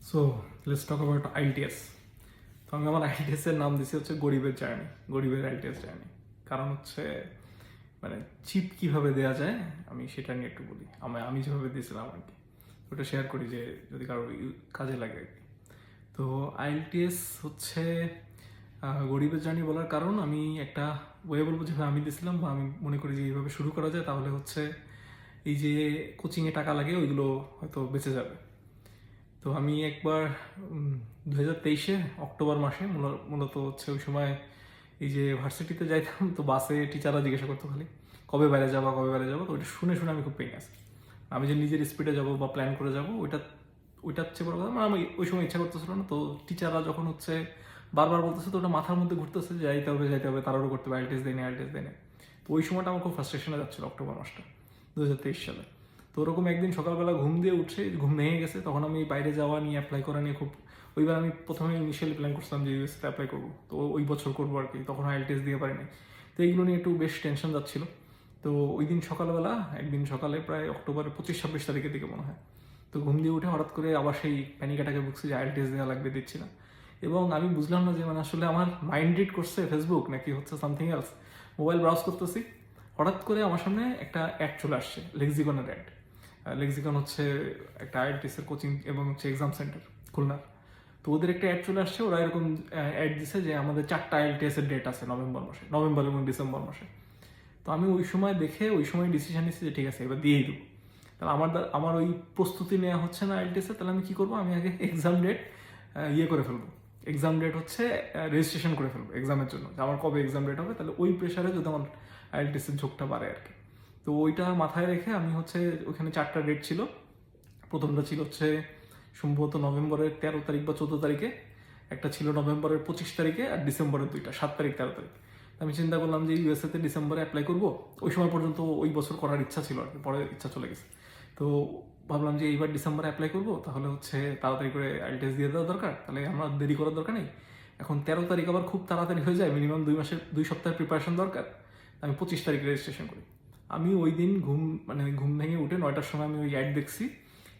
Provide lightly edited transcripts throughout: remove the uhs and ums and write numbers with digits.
So let's talk about IELTS. তো আমি আমার আইএলটিএস এর নাম দিছি হচ্ছে গরিবের জার্নি, গরিবের আইএলটিএস জার্নি। কারণ হচ্ছে মানে চিপ কিভাবে দেওয়া যায় আমি সেটা নিয়ে একটু বলি। আমি যেভাবে দিয়েছিলাম আর কি, ওটা শেয়ার করি যে যদি কারো কাজে লাগে আর কি। তো আইএলটিএস হচ্ছে গরিবের জার্নি বলার কারণ আমি একটা ওয়ে বলবো যেভাবে আমি দিয়েছিলাম, বা আমি মনে করি যে এইভাবে শুরু করা যায় তাহলে হচ্ছে এই যে কোচিংয়ে টাকা লাগে ওইগুলো হয়তো বেঁচে যাবে। তো আমি একবার 2023-এ অক্টোবর মাসে মূলত হচ্ছে ওই সময় এই যে ভার্সিটিতে যাইতাম, তো বাসে টিচাররা জিজ্ঞাসা করতো খালি কবে বাইরে যাবো কবে বাইরে যাবো। তো ওইটা শুনে শুনে আমি খুব পেয়ে গেছি। আমি যে নিজের স্পিডে যাবো বা প্ল্যান করে যাবো ওইটা হচ্ছে বড় কথা। মানে আমি ওই সময় ইচ্ছা করতেছিল না। তো টিচাররা যখন হচ্ছে বারবার বলতেছে, তো ওটা মাথার মধ্যে ঘুরতেছে যে যাইতে হবে তাড়াহুড়ো করতে হবে, আইএলটিএস দেয় না আইএলটিএস দেয় না। তো ওই সময়টা আমার খুব ফ্রাস্ট্রেশনে যাচ্ছিল অক্টোবর মাসটা 2023 সালে। তো ওরকম একদিন সকালবেলা ঘুম দিয়ে উঠছে, ঘুম ভেঙে গেছে, তখন আমি বাইরে যাওয়া নিয়ে অ্যাপ্লাই করা নিয়ে খুব, ওইবার আমি প্রথমে ইনিশিয়ালি প্ল্যান করছিলাম যে ইউএসএতে অ্যাপ্লাই করবো, তো ওই বছর করবো আর কি। তখন আইএলটিএস দিয়ে পারিনি, তো এইগুলো নিয়ে একটু বেশ টেনশন যাচ্ছিল। তো ওই দিন সকালবেলা, একদিন সকালে প্রায় অক্টোবরের 25-26 তারিখের দিকে মনে হয়, তো ঘুম দিয়ে উঠে হঠাৎ করে আবার সেই প্যানিক অ্যাটাকে ভুগছি যে আইএলটিএস দেওয়া লাগবে, দিচ্ছি না। এবং আমি বুঝলাম না যে মানে আসলে আমার মাইন্ড রিড করছে ফেসবুক নাকি হচ্ছে সামথিং এলস। মোবাইল ব্রাউজ করতেছি, হঠাৎ করে আমার সামনে একটা অ্যাড চলে আসছে, লেক্সিকনের অ্যাড। লেক্সিকন হচ্ছে একটা আইএলটিএস এর কোচিং এবং হচ্ছে এক্সাম সেন্টার খুলনার। তো ওদের একটা অ্যাড চলে আসছে, ওরা এরকম অ্যাড দিছে যে আমাদের 4টা আইএলটিএস এর ডেট আছে নভেম্বর এবং ডিসেম্বর মাসে। তো আমি ওই সময় দেখে ওই সময় ডিসিশন নিচ্ছি যে ঠিক আছে এবার দিয়েই দেবো। তাহলে আমার ওই প্রস্তুতি নেওয়া হচ্ছে না আইএলটিএস এ, তাহলে আমি কি করবো, আমি আগে এক্সাম ডেট করে ফেলবো। এক্সাম ডেট হচ্ছে রেজিস্ট্রেশন করে ফেলবো এক্সামের জন্য, যে আমার কবে এক্সাম ডেট হবে, তাহলে ওই প্রেশারে যদি আমার আইএলটিএস এর ঝোঁকটা বাড়ে আর কি। তো ওইটা মাথায় রেখে আমি হচ্ছে ওখানে 4টা ডেট ছিল। প্রথমটা ছিল হচ্ছে সম্ভবত নভেম্বরের 13 তারিখ বা 14 তারিখে, একটা ছিল নভেম্বরের 25 তারিখে, আর ডিসেম্বরের 2টা 7 তারিখ 13 তারিখ। আমি চিন্তা করলাম যে ইউএসএতে ডিসেম্বরে অ্যাপ্লাই করবো। ওই সময় পর্যন্ত ওই বছর করার ইচ্ছা ছিল আর কি, পরে ইচ্ছা চলে গেছে। তো ভাবলাম যে এইবার ডিসেম্বরে অ্যাপ্লাই করবো, তাহলে হচ্ছে তাড়াতাড়ি করে আইএলটিএস দিয়ে দেওয়া দরকার, তাহলে আমার দেরি করার দরকার নেই। এখন 13 তারিখ আবার খুব তাড়াতাড়ি হয়ে যায়, মিনিমাম 2 সপ্তাহের প্রিপারেশন দরকার। আমি 25 তারিখে রেজিস্ট্রেশন করি। আমি ওই দিন ঘুম ভেঙে উঠে 9টার সময় আমি ওই অ্যাড দেখছি,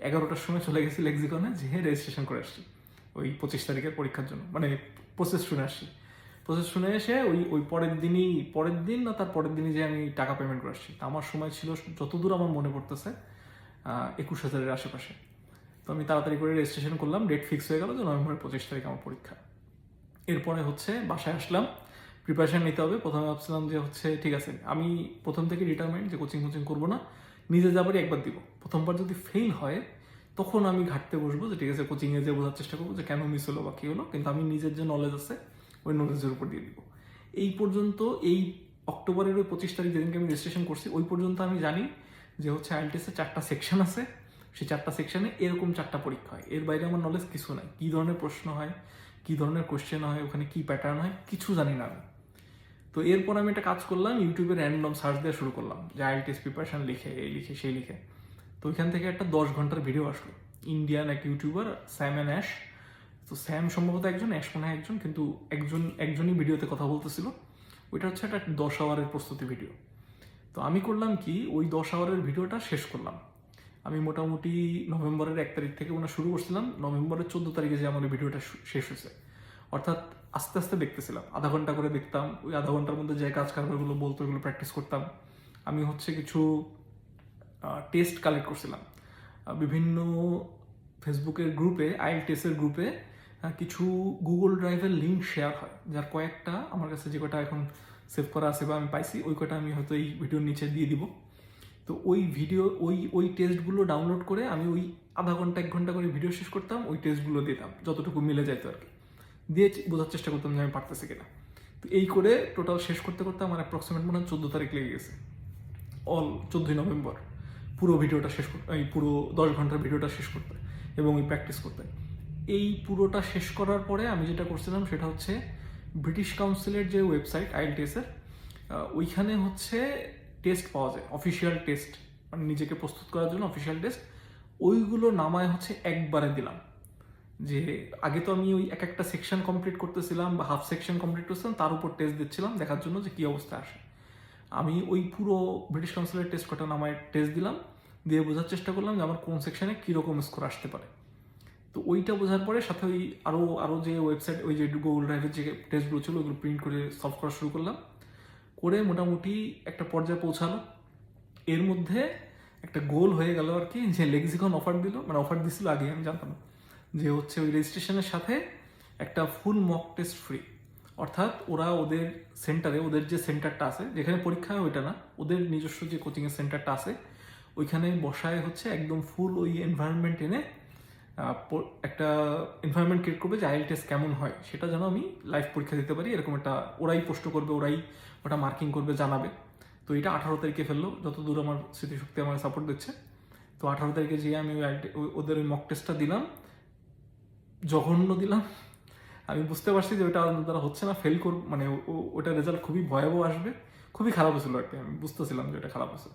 11টার সময় চলে গেছি লেক্সিকনে, যে রেজিস্ট্রেশন করে আসছি ওই 25 তারিখের পরীক্ষার জন্য, মানে প্রসেস শুনে আসছি। প্রসেস শুনে এসে ওই পরের দিন না তার পরের দিনই যে আমি টাকা পেমেন্ট করে আসছি। আমার সময় ছিল যতদূর আমার মনে পড়তেছে 21,000-এর আশেপাশে। তো আমি তাড়াতাড়ি করে রেজিস্ট্রেশন করলাম, ডেট ফিক্স হয়ে গেল যে নভেম্বরের 25 তারিখ আমার পরীক্ষা। এরপরে হচ্ছে বাসায় আসলাম, প্রিপারেশন নিতে হবে। প্রথমে ভাবছিলাম যে হচ্ছে ঠিক আছে, আমি প্রথম থেকে ডিটারমাইন্ড যে কোচিং করবো না, নিজে যাবারই একবার দিব। প্রথমবার যদি ফেল হয় তখন আমি ঘাটতে বসবো, যে ঠিক আছে কোচিংয়ে যে বোঝার চেষ্টা করবো যে কেন মিস হলো বা কী হলো, কিন্তু আমি নিজের যে নলেজ আছে ওই নলেজের উপর দিয়ে দিব। এই পর্যন্ত, এই অক্টোবরের ওই 25 তারিখ যেদিনকে আমি রেজিস্ট্রেশন করছি ওই পর্যন্ত আমি জানি যে হচ্ছে আইএলটিএসের 4টা সেকশন আছে, সেই 4টা সেকশনে এরকম 4টা পরীক্ষা হয়। এর বাইরে আমার নলেজ কিছু নাই, কী ধরনের প্রশ্ন হয়, কী ধরনের কোয়েশ্চেন হয়, ওখানে কী প্যাটার্ন হয়, কিছু জানি না আমি। তো এরপর আমি একটা কাজ করলাম, ইউটিউবে র্যান্ডম সার্চ দেওয়া শুরু করলাম যে আইএলটিএস প্রিপারেশন লিখে, এই লিখে সেই লিখে। তো ওইখান থেকে একটা 10 ঘন্টার ভিডিও আসলো, ইন্ডিয়ান এক ইউটিউবার স্যাম অ্যান্ড অ্যাশ। তো স্যাম সম্ভবত একজন, অ্যাশ মনে হয় একজন, কিন্তু একজনই ভিডিওতে কথা বলতেছিল। ওইটা হচ্ছে একটা 10 আওয়ারের প্রস্তুতি ভিডিও। তো আমি করলাম কি, ওই 10 আওয়ারের ভিডিওটা শেষ করলাম। আমি মোটামুটি নভেম্বরের 1 তারিখ থেকে শুরু করছিলাম, নভেম্বরের 14 তারিখে যে আমার ভিডিওটা শেষ হয়েছে। অর্থাৎ আস্তে আস্তে দেখতেছিলাম, আধা ঘন্টা করে দেখতাম। ওই আধা ঘন্টার মধ্যে যে কাজ কারবারগুলো বলতো ওইগুলো প্র্যাকটিস করতাম। আমি হচ্ছে কিছু টেস্ট কালেক্ট করছিলাম বিভিন্ন ফেসবুকের গ্রুপে, আইএলটিএসের গ্রুপে কিছু গুগল ড্রাইভের লিঙ্ক শেয়ার হয়, যার কয়েকটা আমার কাছে যে কটা এখন সেভ করা আছে বা আমি পাইছি, ওই কটা আমি হয়তো এই ভিডিওর নিচে দিয়ে দিব। তো ওই ভিডিও ওই টেস্টগুলো ডাউনলোড করে আমি ওই আধা ঘন্টা 1 ঘন্টা করে ভিডিও শেষ করতাম, ওই টেস্টগুলো দিতাম যতটুকু মিলে যাইতো আর কি, দিয়ে বোঝার চেষ্টা করতাম যে আমি পারতেছি কিনা। তো এই করে টোটাল শেষ করতে করতে আমার অ্যাপ্রক্সিমেট মনে হয় 14 তারিখ লেগে গেছে, 14ই নভেম্বর পুরো ভিডিওটা শেষ করতে, এই পুরো 10 ঘন্টার ভিডিওটা শেষ করতে এবং ওই প্র্যাকটিস করতে। এই পুরোটা শেষ করার পরে আমি যেটা করছিলাম সেটা হচ্ছে ব্রিটিশ কাউন্সিলের যে ওয়েবসাইট আইএলটিএসের, ওইখানে হচ্ছে টেস্ট পাওয়া যায়, অফিসিয়াল টেস্ট, মানে নিজেকে প্রস্তুত করার জন্য অফিসিয়াল টেস্ট। ওইগুলো নামায় হচ্ছে একবারে দিলাম। যে আগে তো আমি ওই একটা সেকশন কমপ্লিট করতেছিলাম বা হাফ সেকশন কমপ্লিট করছিলাম, তার উপর টেস্ট দিচ্ছিলাম দেখার জন্য যে কী অবস্থা আসে। আমি ওই পুরো ব্রিটিশ কাউন্সিলের টেস্ট কটা নামায় টেস্ট দিলাম, দিয়ে বোঝার চেষ্টা করলাম যে আমার কোন সেকশনে কীরকম স্কোর আসতে পারে। তো তো ওইটা বোঝার পরে সাথে ওই আরও আরও যে ওয়েবসাইট, ওই যে গুগল ড্রাইভের যে টেস্টগুলো ছিল ওইগুলো প্রিন্ট করে সলভ করা শুরু করলাম, করে মোটামুটি একটা পর্যায়ে পৌঁছালো। এর মধ্যে একটা গোল হয়ে গেল আর কি, যে লেক্সিকন অফার দিল, মানে অফার দিছিল আগে আমি জানতাম না, যে হচ্ছে ওই রেজিস্ট্রেশনের সাথে একটা ফুল মক টেস্ট ফ্রি। অর্থাৎ ওরা ওদের সেন্টারে, ওদের যে সেন্টারটা আছে যেখানে পরীক্ষা হয় ওইটা না, ওদের নিজস্ব যে কোচিংয়ের সেন্টারটা আছে ওইখানে বসায় হচ্ছে একদম ফুল ওই এনভায়রনমেন্ট এনে একটা এনভায়রনমেন্ট ক্রিয়েট করবে যে আইএলটিএস কেমন হয় সেটা যেন আমি লাইভ পরীক্ষা দিতে পারি, এরকম একটা ওরাই পোস্ট করবে, ওরাই ওটা মার্কিং করবে, জানাবে। তো এটা 18 তারিখে ফেললো, যতদূর আমার স্মৃতিশক্তি আমার সাপোর্ট দিচ্ছে। তো 18 তারিখে যেয়ে আমি ওদের ওই মক টেস্টটা দিলাম, জঘন্য দিলাম। আমি বুঝতে পারছি যে ওটা আমার দ্বারা হচ্ছে না, ফেল করব, মানে ওটার রেজাল্ট খুবই ভয়াবহ আসবে, খুবই খারাপ হয়েছিল আর কি। আমি বুঝতেছিলাম যে এটা খারাপ হয়েছে।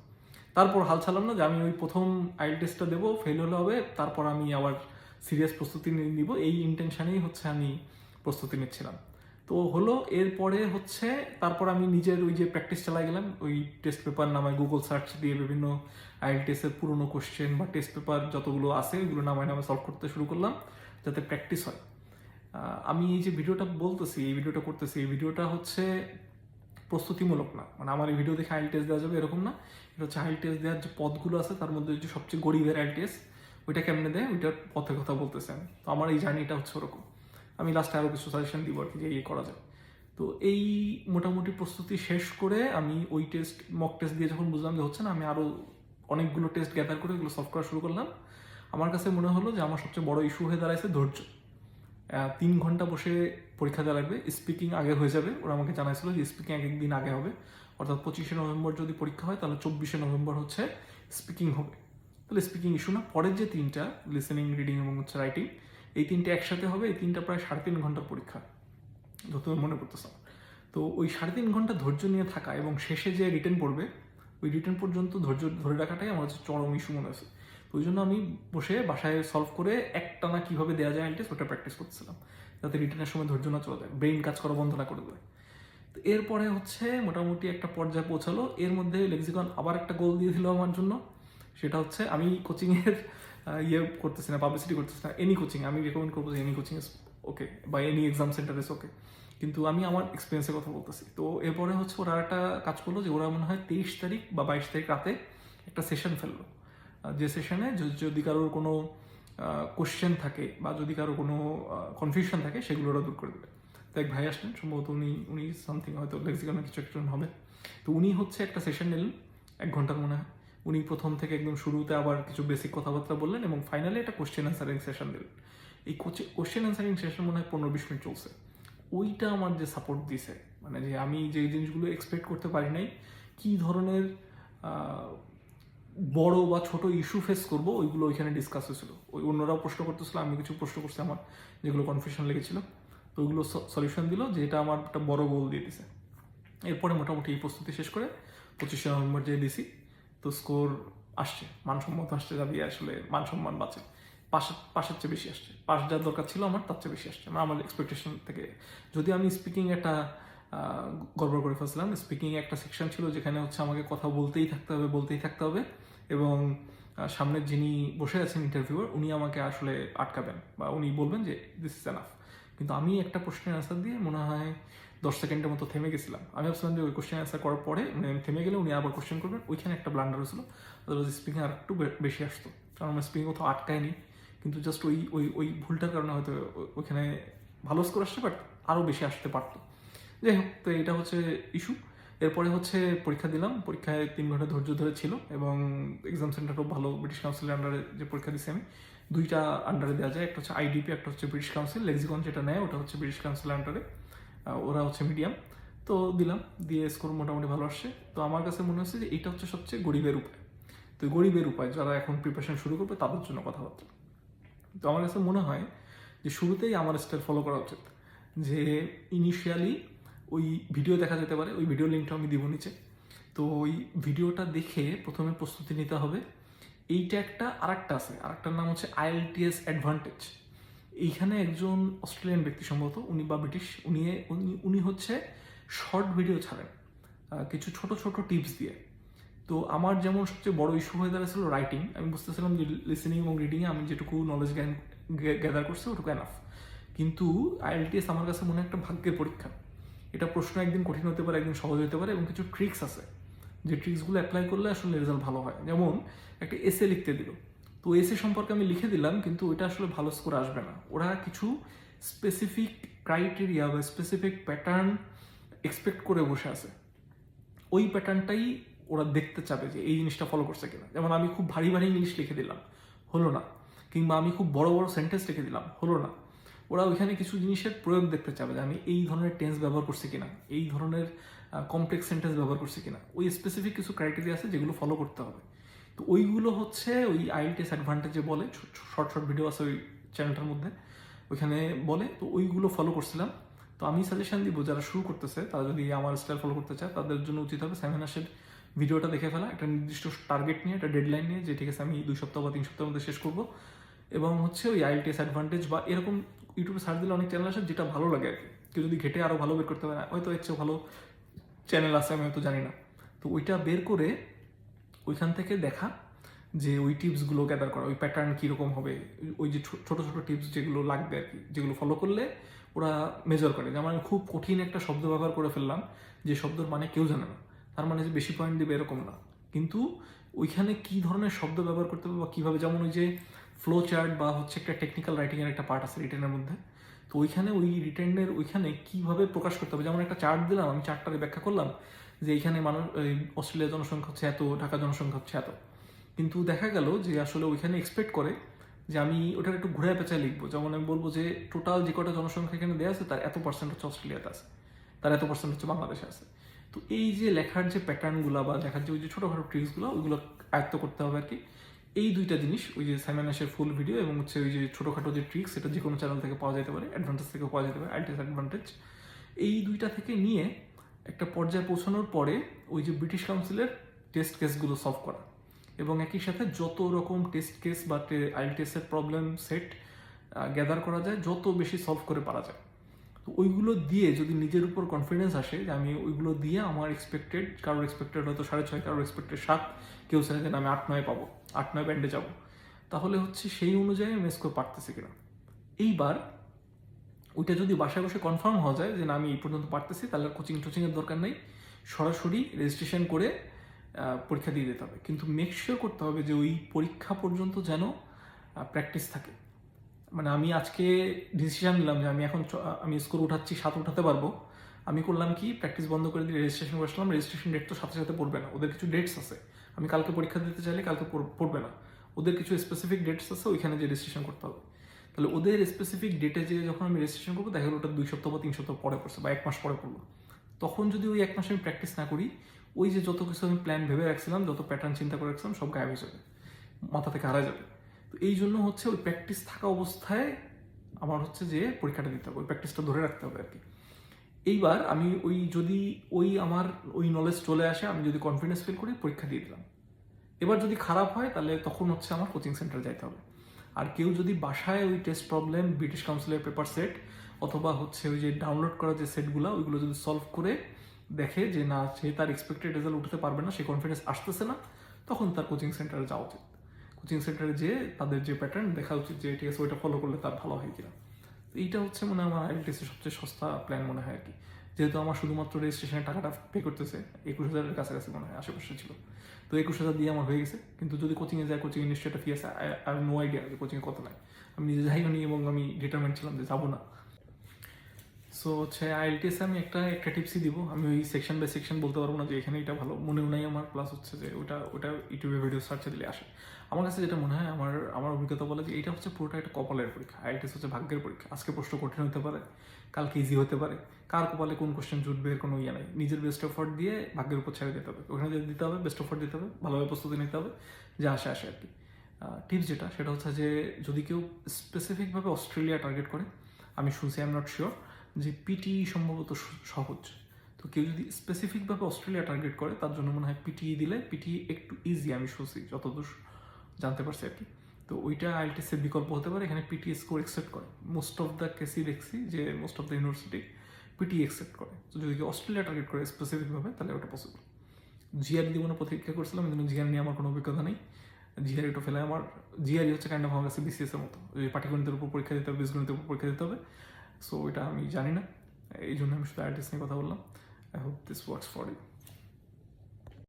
তারপর হাল ছাড়লাম না, যে আমি ওই প্রথম আইএলটিএসটা দেবো, ফেল হলে হবে, তারপর আমি আবার সিরিয়াস প্রস্তুতি নিব, এই ইন্টেনশনেই হচ্ছে আমি প্রস্তুতি নিচ্ছিলাম। তো হলো, এরপরে হচ্ছে তারপর আমি নিজের ওই যে প্র্যাকটিস চালাই গেলাম, ওই টেস্ট পেপার নামায় গুগল সার্চ দিয়ে বিভিন্ন আইএলটিএসের পুরোনো কোশ্চেন বা টেস্ট পেপার যতগুলো আছে ওইগুলো নামায় সলভ করতে শুরু করলাম, যাতে প্র্যাকটিস হয়। আমি এই যে ভিডিওটা বলতেছি, এই ভিডিওটা করতেছি, এই ভিডিওটা হচ্ছে প্রস্তুতিমূলক না, মানে আমার এই ভিডিও দেখে আইএলটিএস দেওয়া যাবে এরকম না। এটা হচ্ছে আইএলটিএস দেওয়ার যে পদগুলো আছে তার মধ্যে যে সবচেয়ে গরিবের আইএলটিএস, ওইটা কেমনে দেয় ওইটার পথের কথা বলতেছেন। তো আমার এই জার্নিটা হচ্ছে ওরকম। আমি লাস্টে আরও কিছু সাজেশন দিব আর কি, যে এই করা যায়। তো এই মোটামুটি প্রস্তুতি শেষ করে আমি ওই মক টেস্ট দিয়ে যখন বুঝলাম যে হচ্ছে না, আমি আরও অনেকগুলো টেস্ট গ্যাদার করে এগুলো সলভ করা শুরু করলাম। আমার কাছে মনে হলো যে আমার সবচেয়ে বড় ইস্যু হয়ে দাঁড়াইছে ধৈর্য। 3 ঘন্টা বসে পরীক্ষা দেওয়া লাগবে, স্পিকিং আগে হয়ে যাবে। ওরা আমাকে জানাইছিল যে স্পিকিং একদিন আগে হবে, অর্থাৎ 25শে নভেম্বর যদি পরীক্ষা হয় তাহলে 24শে নভেম্বর হচ্ছে স্পিকিং হবে। তাহলে স্পিকিং ইস্যু না, পরের যে 3টা লিসেনিং, রিডিং এবং হচ্ছে রাইটিং, এই 3টে একসাথে হবে। এই 3টা প্রায় 3.5 ঘন্টার পরীক্ষা, যত মনে পড়তেছে। তো ওই 3.5 ঘন্টা ধৈর্য নিয়ে থাকা এবং শেষে যে রিটেন পড়বে, ওই রিটেন পর্যন্ত ধৈর্য ধরে রাখাটাই আমার হচ্ছে চরম ইস্যু মনে হয়েছে। ওই জন্য আমি বসে বাসায় সলভ করে একটানা কীভাবে দেওয়া যায় আইএলটিএস ওটা প্র্যাকটিস করতেছিলাম, যাতে রিটেনের সময় ধৈর্য না চলে যায়, ব্রেইন কাজ করা বন্ধ না করে দেয়। তো এরপরে হচ্ছে মোটামুটি একটা পর্যায়ে পৌঁছালো। এর মধ্যে লেক্সিকন আবার একটা গোল দিয়ে দিল আমার জন্য, সেটা হচ্ছে আমি কোচিংয়ের করতেছি না, পাবলিসিটি করতেছি না। এনি কোচিং আমি রেকমেন্ড করবো যে এনি কোচিং ইজ ওকে, বা any exam centre is okay, কিন্তু আমি আমার এক্সপিরিয়েন্সের কথা বলতেছি। তো এরপরে হচ্ছে ওরা একটা কাজ করলো, যে ওরা মনে হয় 23 তারিখ বা 22 তারিখ রাতে একটা সেশন ফেললো, যে সেশনে যদি কারোর কোনো কোশ্চেন থাকে বা যদি কারো কোনো কনফিউশন থাকে সেগুলো ওরা দূর করে দেবে। তো এক ভাই আসলেন, সম্ভবত উনি সামথিং হয়তো লেক্সিকনের কিছু একজন হবে। তো উনি হচ্ছে একটা সেশন নিলেন 1 ঘন্টার মনে হয়। উনি প্রথম থেকে একদম শুরুতে আবার কিছু বেসিক কথাবার্তা বললেন এবং ফাইনালি একটা কোশ্চেন অ্যান্সারিং সেশন দিলেন। এই কোশ্চেন অ্যান্সারিং সেশন মনে হয় 15-20 মিনিট চলছে। ওইটা আমার যে সাপোর্ট দিছে, মানে যে আমি যে জিনিসগুলো এক্সপেক্ট করতে পারি নাই, কী ধরনের বড় বা ছোট ইস্যু ফেস করবো, ওইগুলো ওইখানে ডিসকাস হয়েছিল। ওই অন্যরাও প্রশ্ন করতেছিল, আমি কিছু প্রশ্ন করছি আমার যেগুলো কনফিউশন লেগেছিল, তো ওইগুলো সলিউশন দিল, যেটা আমার একটা বড় গোল দিয়ে দিছে। এরপরে মোটামুটি এই প্রস্তুতি শেষ করে 25শে নভেম্বর যে দিছি, তো স্কোর আসছে, মানসম্মত আসছে, যাবি আসলে মানসম্মান বাঁচে, পাশের চেয়ে বেশি আসছে। পাস যার দরকার ছিল আমার তার চেয়ে বেশি আসছে, মানে আমার এক্সপেকটেশন থেকে। যদি আমি স্পিকিং একটা গড়বড় করে ফেলছিলাম, স্পিকিং একটা সেকশন ছিল যেখানে হচ্ছে আমাকে কথা বলতেই থাকতে হবে এবং সামনের যিনি বসে আছেন ইন্টারভিউয়ার, উনি আমাকে আসলে আটকাবেন বা উনি বলবেন যে দিস ইজ এনাফ। কিন্তু আমি একটা কোশ্চেন অ্যান্সার দিয়ে মনে হয় 10 সেকেন্ডের মতো থেমে গেছিলাম। আমি ভাবছিলাম যে ওই কোশ্চেন অ্যান্সার করার পরে মানে থেমে গেলে উনি আবার কোশ্চেন করবেন, ওইখানে একটা ব্লান্ডার হয়েছিল। আদারওয়াইজ স্পিকিং আর একটু বেশি আসতো, কারণ আমার স্পিকিং কোথাও আটকায়নি, কিন্তু জাস্ট ওই ভুলটার কারণে হয়তো ওইখানে ভালো স্কোর আসছে, বাট আরও বেশি আসতে পারতো। যাই হোক, তো এটা হচ্ছে ইস্যু। এরপরে হচ্ছে পরীক্ষা দিলাম, পরীক্ষায় 3 ঘন্টা ধৈর্য ধরে ছিল এবং এক্সাম সেন্টারও ভালো, ব্রিটিশ কাউন্সিলের আন্ডারে যে পরীক্ষা দিচ্ছি আমি, 2টা আন্ডারে দেওয়া যায়, একটা হচ্ছে আইডিপি, একটা হচ্ছে ব্রিটিশ কাউন্সিল। লেক্সিকন যেটা নেয় ওটা হচ্ছে ব্রিটিশ কাউন্সিলের আন্ডারে, ওরা হচ্ছে মিডিয়াম। তো দিলাম, দিয়ে স্কোর মোটামুটি ভালো আসছে। তো আমার কাছে মনে হচ্ছে যে এটা হচ্ছে সবচেয়ে গরিবের উপায়। তো গরিবের উপায় যারা এখন প্রিপারেশন শুরু করবে তাদের জন্য কথাবার্তা। তো আমার কাছে মনে হয় যে শুরুতেই আমার স্টাইল ফলো করা উচিত, যে ইনিশিয়ালি ওই ভিডিও দেখা যেতে পারে, ওই ভিডিও লিঙ্কটা আমি দিব নিচে। তো ওই ভিডিওটা দেখে প্রথমে প্রস্তুতি নিতে হবে। এইটা আরেকটা আছে, আরেকটার নাম হচ্ছে আইএলটিএস অ্যাডভান্টেজ। এইখানে একজন অস্ট্রেলিয়ান ব্যক্তি সম্ভবত, উনি বা ব্রিটিশ, উনি হচ্ছে শর্ট ভিডিও ছাড়েন কিছু ছোট ছোট টিপস দিয়ে। তো আমার যেমন সবচেয়ে বড় ইস্যু হয়ে দাঁড়াচ্ছিল রাইটিং, আমি বুঝতেছিলাম যে লিসেনিং এবং রিডিংয়ে আমি যেটুকু নলেজ গেইন গ্যাদার করছে ওটুকু এনাফ। কিন্তু আইএলটিএস আমার কাছে মনে হয় একটা ভাগ্যের পরীক্ষা। এটা প্রশ্ন একদিন কঠিন হতে পারে, একদিন সহজ হতে পারে, এবং কিছু ট্রিক্স আছে যে ট্রিক্সগুলো অ্যাপ্লাই করলে আসলে রেজাল্ট ভালো হয়। যেমন একটা এসে লিখতে দিল, তো এসে সম্পর্কে আমি লিখে দিলাম, কিন্তু ওইটা আসলে ভালো স্কোর আসবে না। ওরা কিছু স্পেসিফিক ক্রাইটেরিয়া বা স্পেসিফিক প্যাটার্ন এক্সপেক্ট করে বসে আছে। ওই প্যাটার্নটাই ওরা দেখতে চাবে যে এই জিনিসটা ফলো করছে কিনা। যেমন আমি খুব ভারী ভারী ইংলিশ লিখে দিলাম, হলো না। কিংবা আমি খুব বড় বড় সেন্টেন্স লিখে দিলাম, হলো না। ওরা ওইখানে কিছু জিনিসের প্রয়োগ দেখতে চাবে যে আমি এই ধরনের টেন্স ব্যবহার করছি কিনা, এই ধরনের কমপ্লেক্স সেন্টেন্স ব্যবহার করছি কিনা। ওই স্পেসিফিক কিছু ক্রাইটেরিয়া আছে যেগুলো ফলো করতে হবে। তো ওইগুলো হচ্ছে ওই আইএলটিএস অ্যাডভান্টেজে বলে, শর্ট শর্ট ভিডিও আছে ওই চ্যানেলটার মধ্যে, ওইখানে বলে। তো ওইগুলো ফলো করছিলাম। তো আমি সাজেশন দিব যারা শুরু করতেছে, তারা যদি আমার স্টাইল ফলো করতে চায়, তাদের জন্য উচিত হবে সাইমন আশের ভিডিওটা দেখে ফেলা, একটা নির্দিষ্ট টার্গেট নিয়ে, একটা ডেডলাইন নিয়ে, যে ঠিক আছে আমি 2 সপ্তাহ বা 3 সপ্তাহের মধ্যে শেষ করবো। এবং হচ্ছে ওই আইএলটিএস অ্যাডভান্টেজ বা এরকম ইউটিউবে সার্চ দিলে অনেক চ্যানেল আছে, যেটা ভালো লাগে আর কি। কেউ যদি ঘেটে আরও ভালো বের করতে পারে, হয়তো এর চেয়ে ভালো চ্যানেল আছে, আমি হয়তো জানি না। তো ওইটা বের করে ওইখান থেকে দেখা যে ওই টিপসগুলো গ্যাদার করা, ওই প্যাটার্ন কীরকম হবে, ওই যে ছোটো ছোটো টিপস যেগুলো লাগবে আর কি, যেগুলো ফলো করলে ওরা মেজার করে। যেমন আমি খুব কঠিন একটা শব্দ ব্যবহার করে ফেললাম, যে শব্দের মানে কেউ জানে না, তার মানে যে বেশি পয়েন্ট দিবে এরকম না। কিন্তু ওইখানে কী ধরনের শব্দ ব্যবহার করতে হবে বা কীভাবে, যেমন ওই যে ফ্লো চার্ট বা হচ্ছে একটা টেকনিক্যাল রাইটিংয়ের একটা পার্ট আছে রিটেনের মধ্যে, তো ওইখানে ওই রিটেনের ওইখানে কীভাবে প্রকাশ করতে হবে। যেমন একটা চার্ট দিলাম, আমি চার্টটারে ব্যাখ্যা করলাম যে এইখানে মানুষ, অস্ট্রেলিয়ার জনসংখ্যা হচ্ছে এত, ঢাকা জনসংখ্যা হচ্ছে এত। কিন্তু দেখা গেল যে আসলে ওইখানে এক্সপেক্ট করে যে আমি ওটার একটু ঘুরে পেঁচায় লিখবো। যেমন আমি বলবো যে টোটাল যে কটা জনসংখ্যা এখানে দেওয়া আছে তার এত পার্সেন্ট হচ্ছে অস্ট্রেলিয়াতে আছে, তার এত পার্সেন্ট হচ্ছে বাংলাদেশে আছে। তো এই যে লেখার যে প্যাটার্নগুলো বা লেখার যে ওই যে ছোটোখাটো ট্রিক্সগুলো, ওইগুলো আয়ত্ত করতে হবে আর কি। এই দুইটা জিনিস, ওই যে সাইমন আশের ফুল ভিডিও এবং হচ্ছে ওই যে ছোটোখাটো যে ট্রিক্স, এটা যে কোনো চ্যানেল থেকে পাওয়া যেতে পারে, অ্যাডভান্টেজ থেকেও পাওয়া যেতে পারে, আইএলটিএস অ্যাডভান্টেজ। এই দুইটা থেকে নিয়ে একটা পর্যায়ে পৌঁছানোর পরে ওই যে ব্রিটিশ কাউন্সিলের টেস্ট কেসগুলো সলভ করা, এবং একই সাথে যত রকম টেস্ট কেস বা আইএলটিএসের প্রবলেম সেট গ্যাদার করা যায়, যত বেশি সলভ করে পারা যায়। তো ওইগুলো দিয়ে যদি নিজের উপর কনফিডেন্স আসে যে আমি ওইগুলো দিয়ে আমার এক্সপেক্টেড, কারোর এক্সপেক্টেড হয়তো 6.5, কারোর এক্সপেক্টেড 7, কেউ চাই যে আমি 8-9 পাবো, 8-9 ব্যান্ডে যাবো, তাহলে হচ্ছে সেই অনুযায়ী আমি স্কোর পারতেছি কিনা। এইবার ওইটা যদি বাসায় বসে কনফার্ম হওয়া যায় যে না আমি এই পর্যন্ত পারতেছি, তাহলে কোচিং টোচিংয়ের দরকার নেই, সরাসরি রেজিস্ট্রেশন করে পরীক্ষা দিয়ে দিতে হবে। কিন্তু মেক শিওর করতে হবে যে ওই পরীক্ষা পর্যন্ত যেন প্র্যাকটিস থাকে। মানে আমি আজকে ডিসিশন নিলাম যে আমি এখন আমি স্কোর উঠাচ্ছি, 7 উঠাতে পারবো, আমি করলাম কি, প্র্যাকটিস বন্ধ করে দিয়ে রেজিস্ট্রেশন বসলাম। রেজিস্ট্রেশন ডেট তো সাথে সাথে পড়বে না, ওদের কিছু ডেটস আছে। আমি কালকে পরীক্ষা দিতে চাইলে কালকে পড়বে না, ওদের কিছু স্পেসিফিক ডেটস আছে, ওইখানে যে রেজিস্ট্রেশন করতে হবে। তাহলে ওদের স্পেসিফিক ডেটে যে যখন আমি রেজিস্ট্রেশন করবো, দেখা গেলো ওটা 2 সপ্তাহ বা 3 সপ্তাহ পরে পড়ছে বা 1 মাস পরে পড়লো। তখন যদি ওই 1 মাস আমি প্র্যাকটিস না করি, ওই যে যত কিছু আমি প্ল্যান ভেবে রাখছিলাম, যত প্যাটার্ন চিন্তা করে রাখছিলাম, সব গায়েব হয়ে যাবে, মাথা থেকে হারা যাবে। তো এই জন্য হচ্ছে ওই প্র্যাকটিস থাকা অবস্থায় আমার হচ্ছে যে পরীক্ষাটা দিতে হবে, ওই প্র্যাকটিসটা ধরে রাখতে হবে আর কি। এইবার আমি ওই যদি ওই আমার ওই নলেজ চলে আসে, আমি যদি কনফিডেন্স ফিল করি, পরীক্ষা দিয়ে দিলাম। এবার যদি খারাপ হয়, তাহলে তখন হচ্ছে আমার কোচিং সেন্টারে যাইতে হবে। আর কেউ যদি বাসায় ওই টেস্ট প্রবলেম, ব্রিটিশ কাউন্সিলের পেপার সেট অথবা হচ্ছে ওই যে ডাউনলোড করা যে সেটগুলো, ওইগুলো যদি সলভ করে দেখে যে না সে তার এক্সপেক্টেড রেজাল্ট উঠতে পারবে না, সে কনফিডেন্স আসতেছে না, তখন তার কোচিং সেন্টারে যাওয়া উচিত। কোচিং সেন্টারে যেয়ে তাদের যে প্যাটার্ন দেখা উচিত যে ঠিক আছে ওইটা ফলো করলে তার ভালো হয় কিনা। এইটা হচ্ছে মনে হয় আমার আইএলটিএসের সবচেয়ে সস্তা প্ল্যান মনে হয় আর কি। যেহেতু আমার শুধুমাত্র রেজিস্ট্রেশনের টাকাটা পে করতেছে 21,000-এর কাছাকাছি মনে হয়, আশেপাশে ছিল। তো 21,000 দিয়ে আমার হয়ে গেছে। কিন্তু যদি কোচিংয়ে যায়, কোচিংয়ে নিশ্চয়ই একটা ফি আছে। আই নো আইডিয়া যে কোচিংয়ে কত নেয়। আমি নিজে যাইও নি এবং আমি ডিটারমেন্ট ছিলাম যে যাবো না। সো হচ্ছে আইএলটিএস আমি একটা টিপসই দিব। আমি ওই সেকশন বাই সেকশন বলতে পারবো না যে এখানে এটা ভালো, মনেও নাই আমার। প্লাস হচ্ছে যে ওটা ইউটিউবে ভিডিও সার্চে দিলে আসে। আমার কাছে যেটা মনে হয়, আমার অভিজ্ঞতা বলে যে এটা হচ্ছে পুরোটা একটা কপালের পরীক্ষা। আইএলটিএস হচ্ছে ভাগ্যের পরীক্ষা। আজকে প্রশ্ন কঠিন হতে পারে, কালকে ইজি হতে পারে। কার কপালে কোন কোশ্চেন জুটবে এর কোনো ইয়ে নাই। নিজের বেস্ট এফোর্ট দিয়ে ভাগ্যের উপর ছেড়ে দিতে হবে। ওখানে যদি দিতে হবে, বেস্ট এফোর্ট দিতে হবে, ভালোভাবে প্রস্তুতি নিতে হবে, যা আসে আর কি। টিপস যেটা, সেটা হচ্ছে যে যদি কেউ স্পেসিফিকভাবে অস্ট্রেলিয়া টার্গেট করে, আমি শুনছি, আই এম নট শিওর যে পিটি সম্ভবত সহজ। তো কেউ যদি স্পেসিফিকভাবে অস্ট্রেলিয়া টার্গেট করে, তার জন্য মনে হয় পিটি দিলে, পিটি একটু ইজি আমি শুনছি, যতদূর জানতে পারছি আর কি। তো ওইটা আইএলটিএসের বিকল্প হতে পারে। এখানে পিটি স্কোর একসেপ্ট করে, মোস্ট অফ দ্য কেসই দেখছি যে most of the university PT accept করে। তো যদি কেউ অস্ট্রেলিয়া টার্গেট করে স্পেসিফিকভাবে, তাহলে ওটা পসিবল। জিআর দিব না, প্রতীক্ষা করছিলাম, কিন্তু জিআর নিয়ে আমার কোনো অভিজ্ঞতা নেই। জিআরই টোফেলে আমার জিআরই হচ্ছে কাইন্ড অফ আমার কাছে বিসিএস এর মতো, ওই পাটিগণিতের উপর পরীক্ষা দিতে হবে, বীজগণিতের উপর পরীক্ষা দিতে হবে। সো এটা আমি জানি না, এই জন্য আমি শুধু আইএলটিএস নিয়ে কথা বললাম। I hope this works for you.